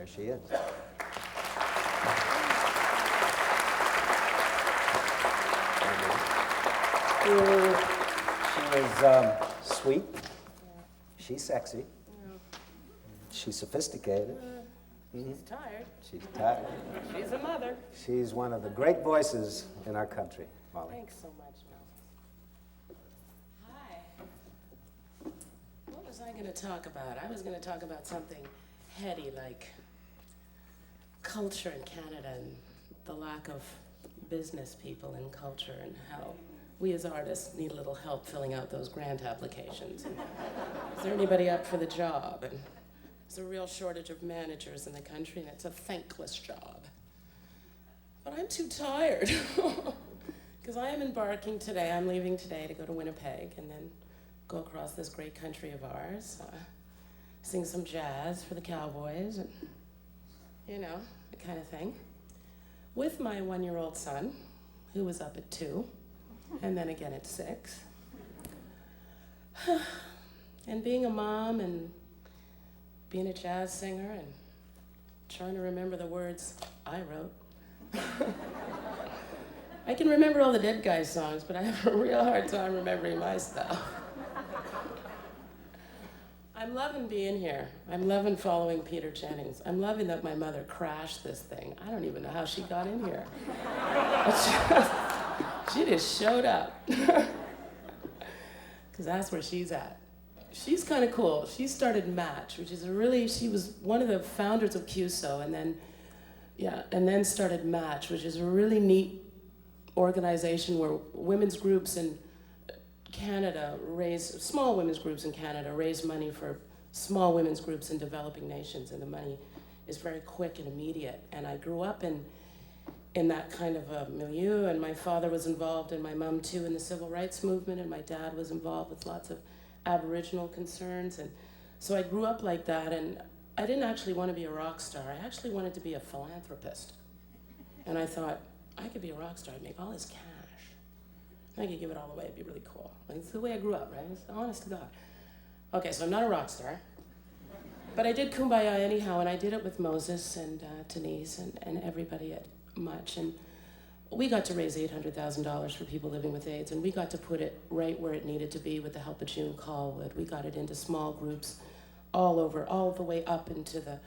There she is. She is sweet. She's sexy. She's sophisticated. She's tired. She's tired. She's a mother. She's one of the great voices in our country, Molly. Thanks so much, Mel. Hi. What was I going to talk about? I was going to talk about something heady like culture in Canada and the lack of business people in culture and how we as artists need a little help filling out those grant applications. Is there anybody up for the job? And there's a real shortage of managers in the country, and it's a thankless job. But I'm too tired, because I am embarking today. I'm leaving today to go to Winnipeg and then go across this great country of ours, sing some jazz for the Cowboys, and, you know, the kind of thing, with my 1-year-old son, who was up at 2, and then again at 6. And being a mom and being a jazz singer and trying to remember the words I wrote. I can remember all the Dead Guys songs, but I have a real hard time remembering my stuff. I'm loving being here. I'm loving following Peter Jennings. I'm loving that my mother crashed this thing. I don't even know how she got in here. She just showed up. Because that's where she's at. She's kind of cool. She started Match, which is she was one of the founders of QSO, and then started Match, which is a really neat organization where women's groups in Canada small women's groups in Canada raise money for small women's groups in developing nations, and the money is very quick and immediate. And I grew up in that kind of a milieu, and my father was involved, and my mom too, in the civil rights movement, and my dad was involved with lots of Aboriginal concerns, and so I grew up like that, and I didn't actually want to be a rock star. I actually wanted to be a philanthropist. And I thought, I could be a rock star, I'd make all this cash. I could give it all away, it'd be really cool. Like, it's the way I grew up, right? It's honest to God. Okay, so I'm not a rock star, but I did Kumbaya anyhow, and I did it with Moses and Denise and everybody at Much, and we got to raise $800,000 for people living with AIDS, and we got to put it right where it needed to be with the help of June Callwood. We got it into small groups all over, all the way up into the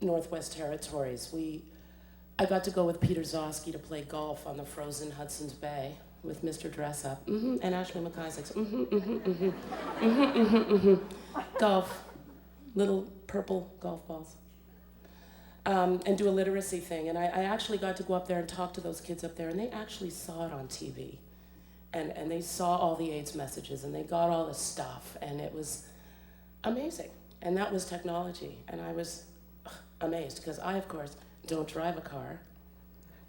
Northwest Territories. I got to go with Peter Zosky to play golf on the frozen Hudson's Bay with Mr. Dressup, and Ashley McIsaac's, golf, little purple golf balls. And do a literacy thing. And I actually got to go up there and talk to those kids up there, and they actually saw it on TV. And they saw all the AIDS messages, and they got all the stuff, and it was amazing. And that was technology, and I was amazed, because I, of course, don't drive a car,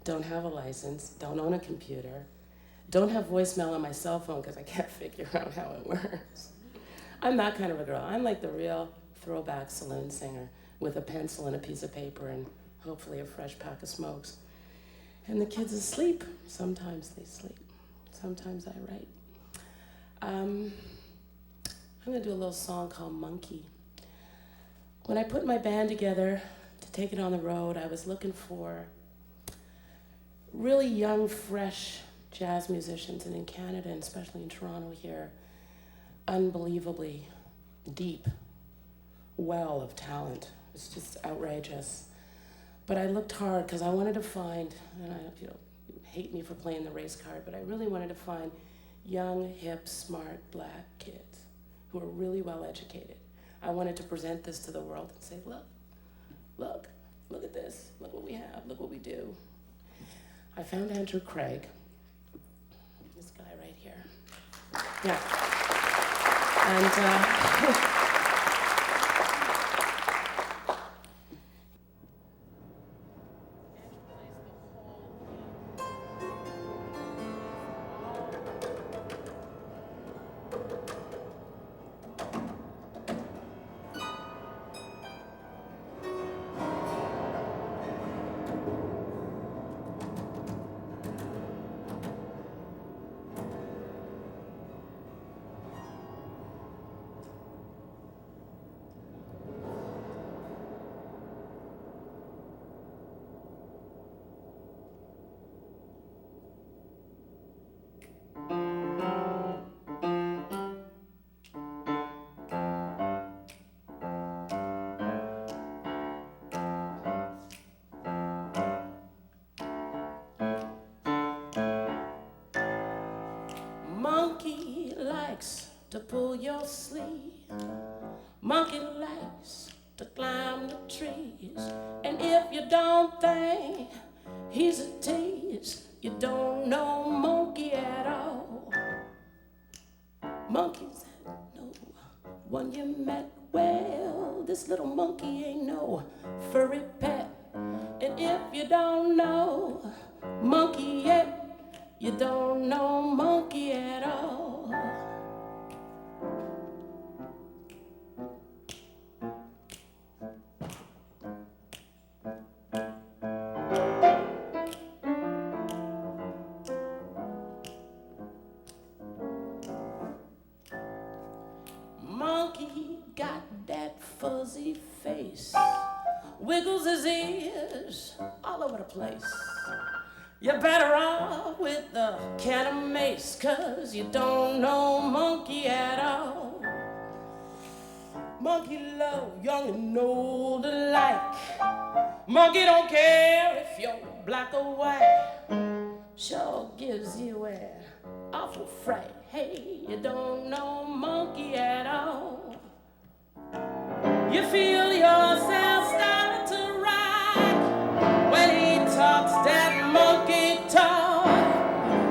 don't have a license, don't own a computer, don't have voicemail on my cell phone, because I can't figure out how it works. I'm that kind of a girl. I'm like the real throwback saloon singer, with a pencil and a piece of paper and hopefully a fresh pack of smokes. And the kids asleep. Sometimes they sleep. Sometimes I write. I'm gonna do a little song called Monkey. When I put my band together to take it on the road, I was looking for really young, fresh jazz musicians, and in Canada, and especially in Toronto here, unbelievably deep well of talent. It's just outrageous. But I looked hard because I wanted to find, and hate me for playing the race card, but I really wanted to find young, hip, smart, black kids who are really well educated. I wanted to present this to the world and say, look at this, look what we have, look what we do. I found Andrew Craig, this guy right here. Yeah. And your sleeve. Monkey likes to climb the trees, and if you don't think he's a tease, you don't know monkey at all. Monkeys know one you met. Well, this little monkey ain't no furry pet. And if you don't know monkey yet, you don't know monkey at all. Monkey got that fuzzy face, wiggles his ears all over the place. You're better off with the can of mace, 'cause you don't know monkey at all. Monkey love young and old alike. Monkey don't care if you're black or white. Sure gives you an awful fright. Hey, you don't know monkey at all. You feel yourself start to rock when he talks that monkey talk.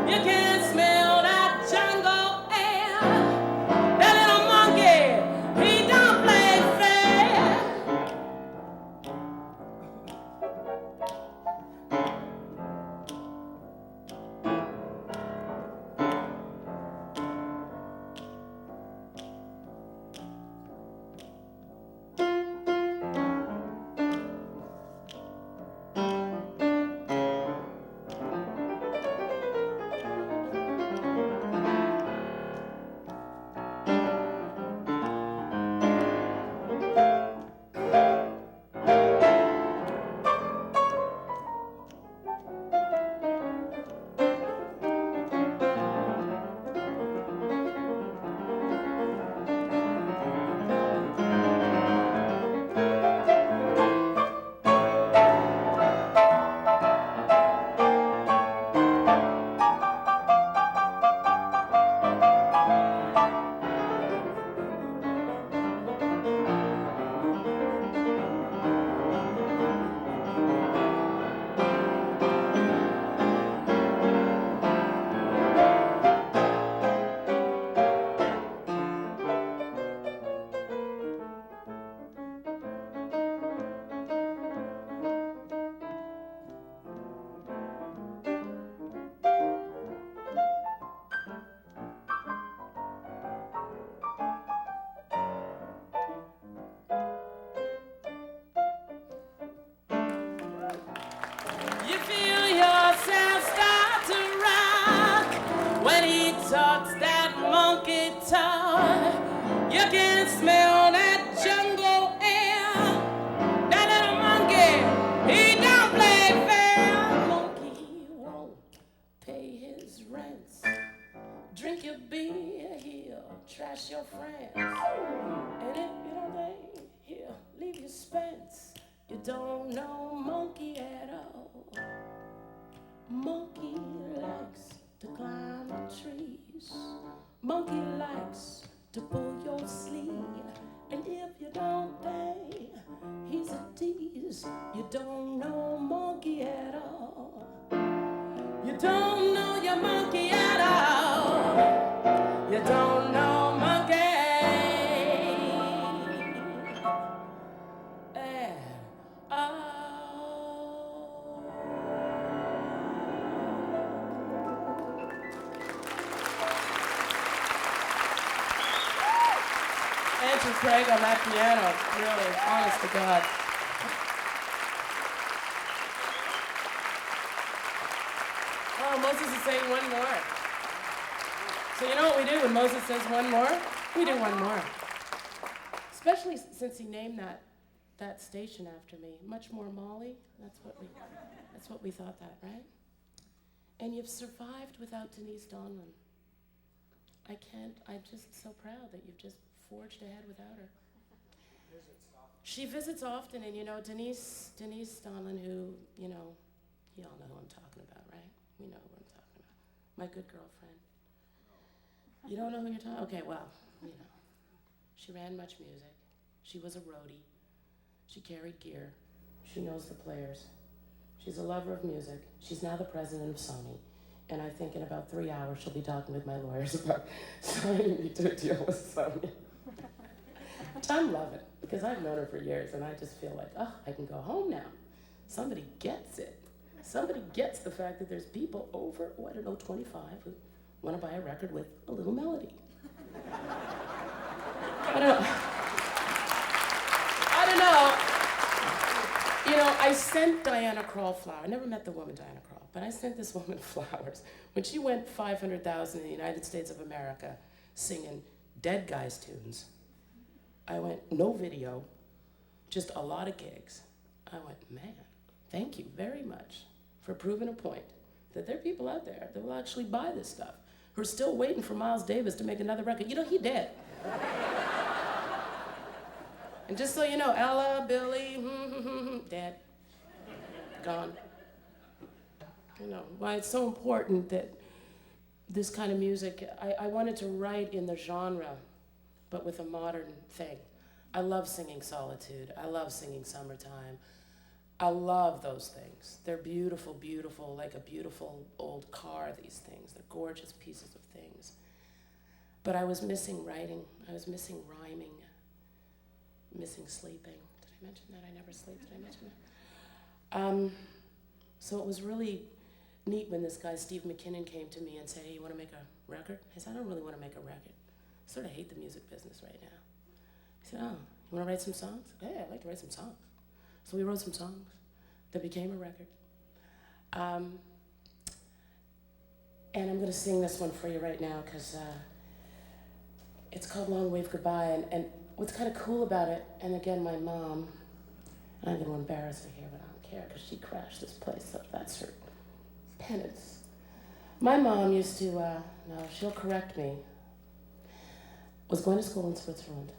You can smell that jungle air. That little monkey, he don't play fair. You feel yourself start to rock when he talks that monkey talk. You can smell that jungle air. That little monkey, he don't play fair. Monkey won't pay his rents. Drink your beer, he'll trash your friends. And if you don't think he'll leave you spent, you don't know monkey at all. Monkey likes to climb the trees. Monkey likes to pull your sleeve. And if you don't think he's a tease, you don't know monkey at all. You don't know your monkey at all. You don't know monkey at all. Andrew Craig on that piano, really, honest to God. Oh, Moses is saying one more. So you know what we do when Moses says one more? We do one more. Especially since he named that station after me. Much more Molly. That's what we thought that, right? And you've survived without Denise Donlin. I'm just so proud that you've just forged ahead without her. She visits often, and you know, Denise Donlin, who, you know, you all know who I'm talking about, right? We know who I'm talking about. My good girlfriend. You don't know who you're talking about? Okay, well, you know. She ran Much Music. She was a roadie. She carried gear. She knows the players. She's a lover of music. She's now the president of Sony. And I think in about 3 hours she'll be talking with my lawyers about signing me to a deal with Sony. Which I'm loving, because I've known her for years and I just feel like, oh, I can go home now. Somebody gets it. Somebody gets the fact that there's people over, 25 who want to buy a record with a little melody. I don't know. You know, I sent Diana Krall flowers. I never met the woman Diana Krall, but I sent this woman flowers. When she went 500,000 in the United States of America singing Dead Guys tunes, I went, no video, just a lot of gigs. I went, man, thank you very much for proving a point that there are people out there that will actually buy this stuff, who are still waiting for Miles Davis to make another record. You know, he dead. And just so you know, Ella, Billy, dead, gone. You know, why it's so important that this kind of music, I wanted to write in the genre, but with a modern thing. I love singing Solitude. I love singing Summertime. I love those things. They're beautiful, beautiful, like a beautiful old car, these things. They're gorgeous pieces of things. But I was missing writing. I was missing rhyming, missing sleeping. Did I mention that? I never sleep. Did I mention that? So it was really neat when this guy, Steve McKinnon, came to me and said, hey, you want to make a record? I said, I don't really want to make a record. I sort of hate the music business right now. He said, oh, you want to write some songs? Yeah, I'd like to write some songs. So we wrote some songs that became a record. And I'm going to sing this one for you right now because it's called Long Wave Goodbye. And what's kind of cool about it, and again, my mom, I'm going to embarrass her here, but I don't care because she crashed this place, so that's her penance. My mom used to, no, she'll correct me, was going to school in Switzerland.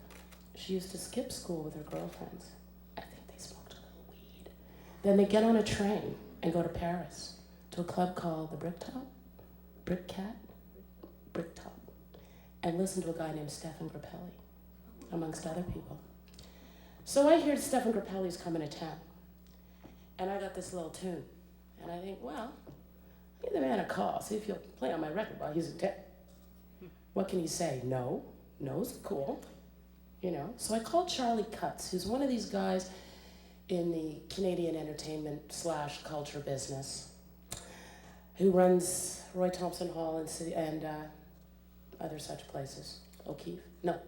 She used to skip school with her girlfriends. I think they smoked a little weed. Then they get on a train and go to Paris to a club called the Bricktop, Bricktop, and listen to a guy named Stéphane Grappelli, amongst other people. So I hear Stéphane Grappelli's coming to town, and I got this little tune, and I think, well, give the man a call, see if he'll play on my record while he's in town. What can he say? No, no's cool. You know, so I called Charlie Cutts, who's one of these guys in the Canadian entertainment / culture business, who runs Roy Thompson Hall and other such places. O'Keefe? No,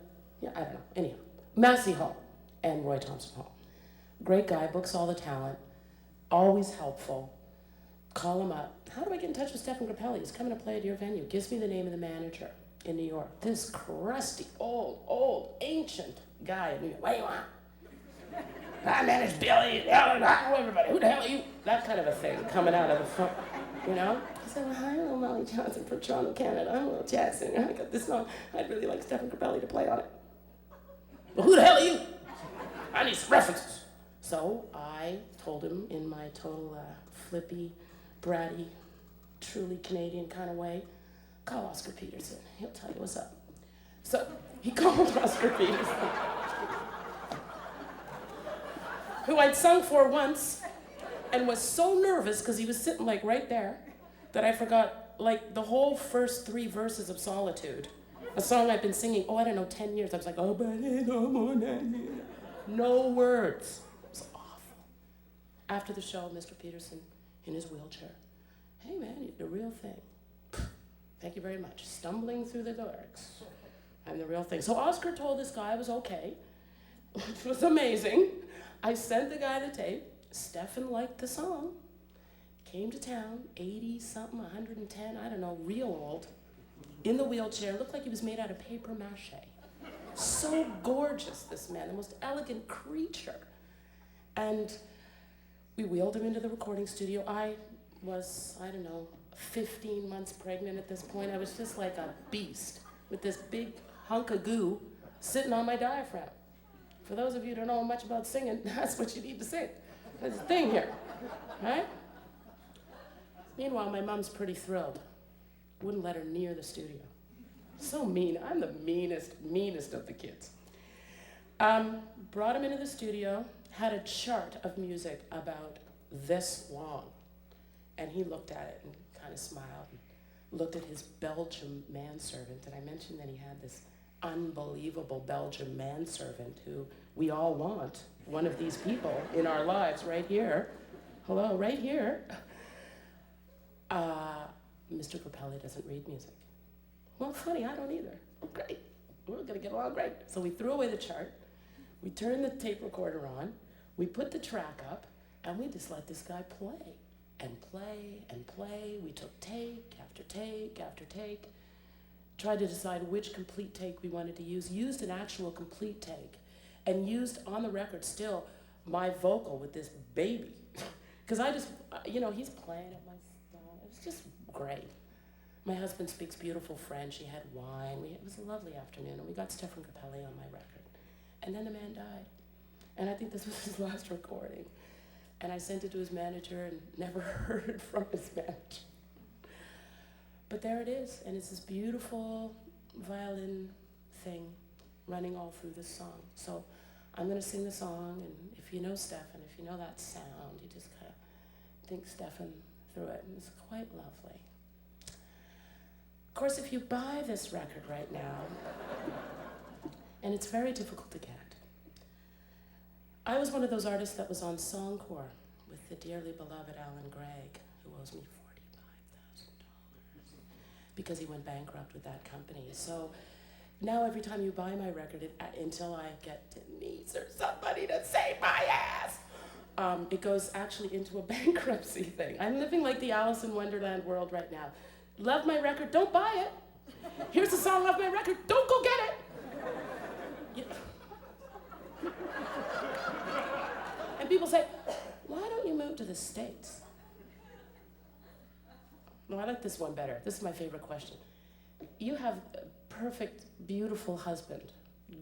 yeah, I don't know. Anyhow, Massey Hall and Roy Thompson Hall. Great guy, books all the talent, always helpful. Call him up. How do I get in touch with Stéphane Grappelli? He's coming to play at your venue. Gives me the name of the manager in New York. This crusty, old, ancient guy in New York. What do you want? I manage Billy, I know everybody. Who the hell are you? That kind of a thing coming out of the front, you know? I said, well, hi, I'm Molly Johnson from Toronto, Canada. I'm a little jazz singer. I got this song. I'd really like Stéphane Grappelli to play on it. Well, who the hell are you? I need some references. So I told him in my total flippy, bratty, truly Canadian kind of way, call Oscar Peterson. He'll tell you what's up. So he called Oscar Peterson, who I'd sung for once and was so nervous because he was sitting like right there that I forgot like the whole first 3 verses of Solitude, a song I've been singing, 10 years. I was like, oh, but no words. It was awful. After the show, Mr. Peterson in his wheelchair, hey man, you're the real thing. Thank you very much. Stumbling through the lyrics. I'm the real thing. So Oscar told this guy I was okay, which was amazing. I sent the guy the tape. Stephen liked the song. Came to town, 80-something, 110, I don't know, real old. In the wheelchair, looked like he was made out of paper mache. So gorgeous, this man, the most elegant creature. And we wheeled him into the recording studio. I was, 15 months pregnant at this point. I was just like a beast with this big hunk of goo sitting on my diaphragm. For those of you who don't know much about singing, that's what you need to sing. There's a thing here, right? Meanwhile, my mom's pretty thrilled. Wouldn't let her near the studio. So mean. I'm the meanest of the kids. Brought him into the studio, had a chart of music about this long. And he looked at it and kind of smiled and looked at his Belgian manservant. And I mentioned that he had this unbelievable Belgian manservant who we all want, one of these people in our lives right here. Hello, right here. Mr. Grappelli doesn't read music. Well, funny, I don't either. Great, we're gonna get along great. So we threw away the chart, we turned the tape recorder on, we put the track up, and we just let this guy play and play and play. We took take after take after take, tried to decide which complete take we wanted to use, used an actual complete take, and used on the record still my vocal with this baby. Because I just, he's playing at my style. It was just great. My husband speaks beautiful French. He had wine. It was a lovely afternoon, and we got Stéphane Grappelli on my record. And then the man died. And I think this was his last recording. And I sent it to his manager and never heard from his manager. But there it is, and it's this beautiful violin thing running all through this song. So I'm gonna sing the song, and if you know Stéphane, if you know that sound, you just kind of think Stéphane through it, and it's quite lovely. Of course, if you buy this record right now, and it's very difficult to get, I was one of those artists that was on Songcore with the dearly beloved Alan Gregg, who owes me $45,000 because he went bankrupt with that company. So now every time you buy my record, until I get Denise or somebody to save my ass, it goes actually into a bankruptcy thing. I'm living like the Alice in Wonderland world right now. Love my record, don't buy it. Here's the song off my record, don't go get it. Yeah. And people say, why don't you move to the States? No, I like this one better. This is my favorite question. You have a perfect, beautiful husband,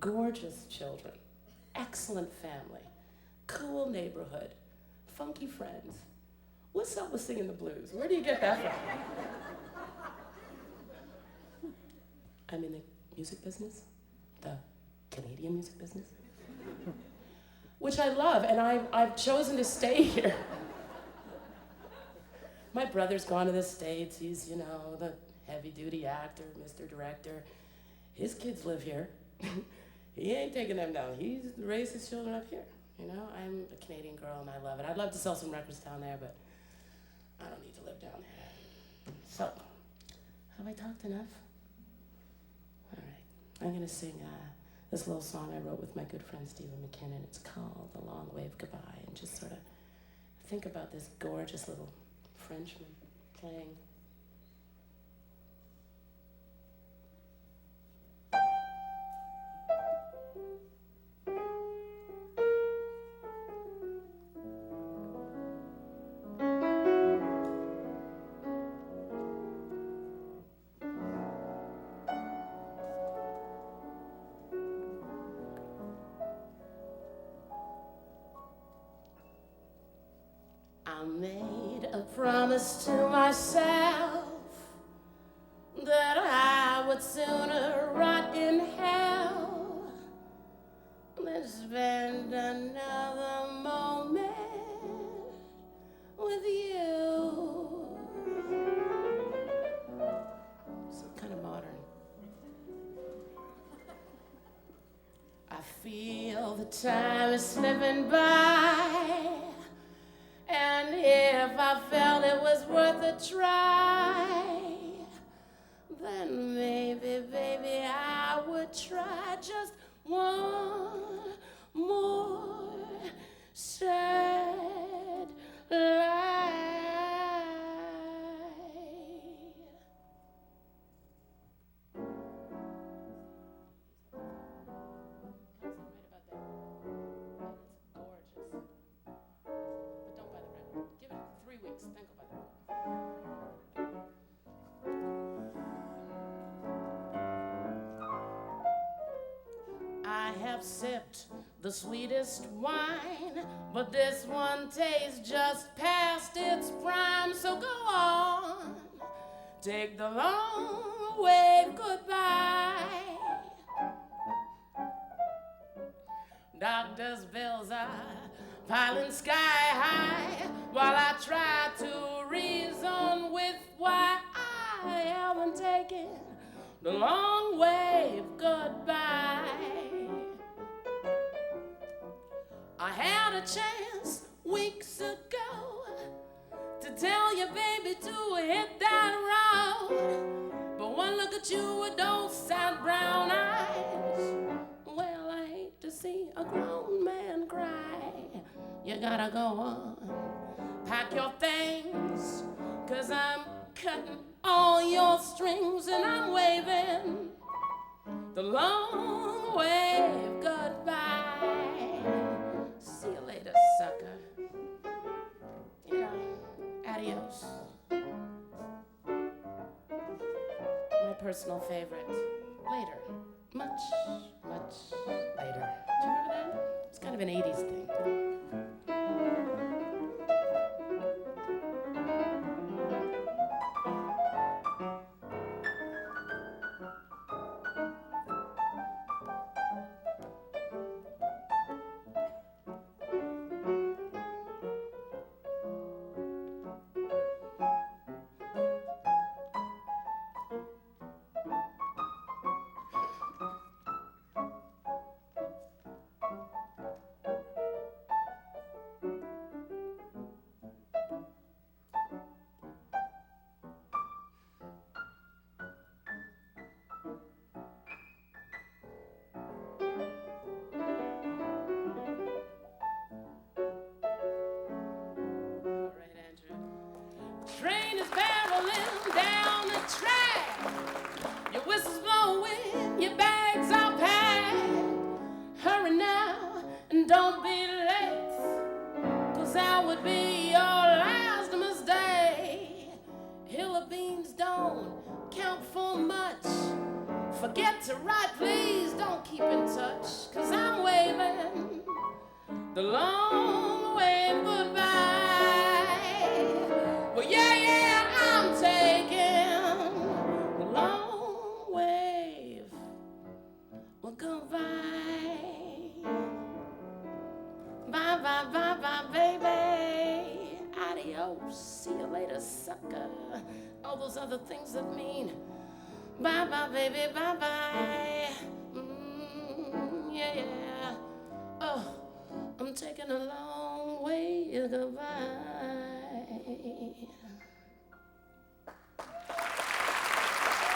gorgeous children, excellent family, cool neighborhood, funky friends. What's up with singing the blues? Where do you get that from? I'm in the music business, the Canadian music business, which I love, and I've chosen to stay here. My brother's gone to the States. He's, the heavy-duty actor, Mr. Director. His kids live here. He ain't taking them down. He's raised his children up here. I'm a Canadian girl, and I love it. I'd love to sell some records down there, but I don't need to live down there. So, have I talked enough? All right, I'm gonna sing this little song I wrote with my good friend Stephen McKinnon. It's called The Long Wave Goodbye, and just sort of think about this gorgeous little Frenchman playing. I made a promise to myself that I would sooner rot in hell than spend another moment with you. It's kind of modern. I feel the time is slipping by, and if I felt it was worth a try, then maybe, baby, I would try just one more sad lie. I have sipped the sweetest wine, but this one tastes just past its prime. So go on, take the long wave goodbye. Doctors' bills are piling sky high while I try to reason with why I haven't taken the long wave goodbye. I had a chance weeks ago to tell you, baby, to hit that road, but one look at you with those sad brown eyes, well, I hate to see a grown man cry. You gotta go on, pack your things, 'cause I'm cutting all your strings and I'm waving the long wave goodbye. See you later, sucker. You know, adios. My personal favorite. Later. Much, much later. Do you remember that? It's kind of an 80s thing. Train is barreling down the track. Your whistle's blowing, your bags are packed. Hurry now and don't be late, 'cause that would be your last mistake. Hill of beans don't count for much. Forget to write, please don't keep in touch, 'cause I'm waving the long wave goodbye. Well, yeah, I'm taking the long wave. Well, goodbye. Bye, bye, bye, bye, baby. Adios. See you later, sucker. All those other things that mean bye, bye, baby, bye, bye. Yeah. Oh, I'm taking a long way goodbye.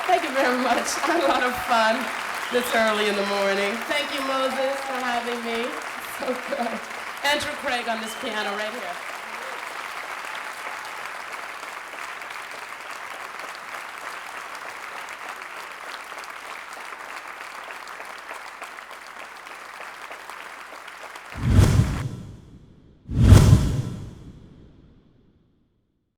Thank you very much. I had a lot of fun this early in the morning. Thank you, Moses, for having me. So good. Andrew Craig on this piano right here.